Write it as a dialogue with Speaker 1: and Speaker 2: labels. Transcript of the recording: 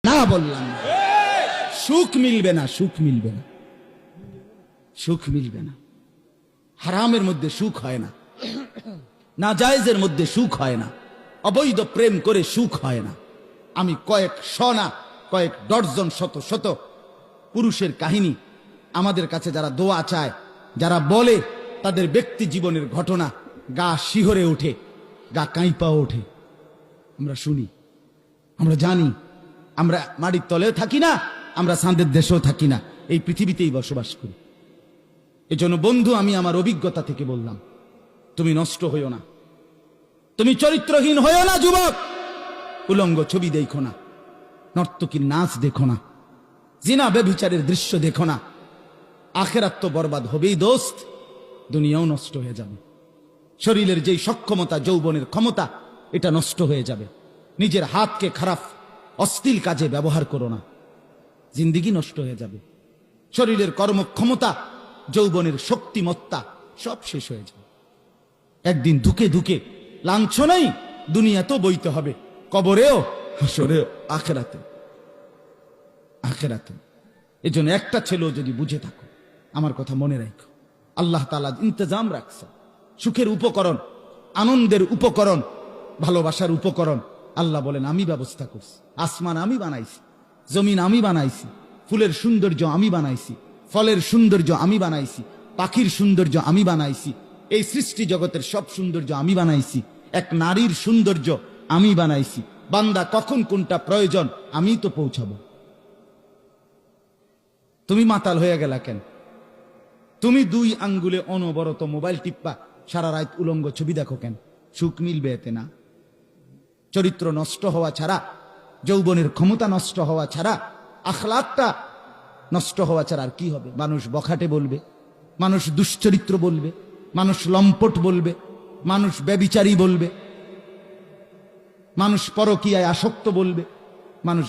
Speaker 1: না বললাম না। সুখ মিলবে না, সুখ মিলবে না, সুখ মিলবে না। হারামের মধ্যে সুখ হয় না, নাজায়েজের মধ্যে সুখ হয় না, অবৈধ প্রেম করে সুখ হয় না। আমি কয়েক না কয়েক ডজন শত শত পুরুষের কাহিনী আমাদের কাছে যারা দোয়া চায়, যারা বলে তাদের ব্যক্তি জীবনের ঘটনা, গা শিহরে ওঠে, গা কাঁইপা ওঠে। আমরা শুনি, আমরা জানি, আমরা মাটির তলেও থাকি না, আমরা চাঁদের দেশেও থাকি না, এই পৃথিবীতেই বসবাস করি। এজন্য বন্ধু, আমি আমার অভিজ্ঞতা থেকে বললাম, তুমি নষ্ট হইও না, তুমি চরিত্রহীন হইও না যুবক। উলঙ্গ ছবি দেখো না, নর্তকীর নাচ দেখো না, জিনা ব্যভিচারের দৃশ্য দেখো না। আখেরাত তো বরবাদ হবেই দোস্ত, দুনিয়াও নষ্ট হয়ে যাবে। শরীরের যেই সক্ষমতা, যৌবনের ক্ষমতা, এটা নষ্ট হয়ে যাবে। নিজের হাতকে খারাপ অশ্লীল কাজে ব্যবহার করো না, জিন্দিগি নষ্ট হয়ে যাবে। শরীরের কর্মক্ষমতা, যৌবনের শক্তিমত্তা সব শেষ হয়ে যাবে। একদিন ধুকে ধুকে লাঞ্ছনাই দুনিয়াতেও বইতে হবে, কবরেও, হাসরেও, আখেরাতে, আখেরাতে। এজন্য একটা ছেলেও যদি বুঝে থাকো, আমার কথা মনে রাখো, আল্লাহ তাআলা ইন্তজাম রাখছে, সুখের উপকরণ, আনন্দের উপকরণ, ভালোবাসার উপকরণ। আল্লাহ বলেন আমি ব্যবস্থা করছি, আসমান আমি বানাইছি, জমিন আমি বানাইছি, ফুলের সৌন্দর্য আমি বানাইছি, ফলের সৌন্দর্য আমি বানাইছি, পাখির সৌন্দর্য আমি বানাইছি, এই সৃষ্টি জগতের সব সৌন্দর্য আমি বানাইছি, এক নারীর সৌন্দর্য আমি বানাইছি। বান্দা কখন কোনটা প্রয়োজন আমি তো পৌঁছাবো। তুমি মাতাল হয়ে গেলা কেন? তুমি 2 আঙ্গুলে অনবরত মোবাইল টিপ্পা সারা রাত উলঙ্গ ছবি দেখো কেন? সুখ মিলবে এতে না। চরিত্র নষ্ট হওয়া ছাড়া, যৌবনের ক্ষমতা নষ্ট হওয়া ছাড়া, আখলাকটা নষ্ট হওয়া ছাড়া আর কি হবে? মানুষ বখাটে বলবে, মানুষ দুশ্চরিত্র বলবে, মানুষ লম্পট বলবে, মানুষ ব্যভিচারী বলবে, মানুষ পরকীয়ায় আসক্ত বলবে, মানুষ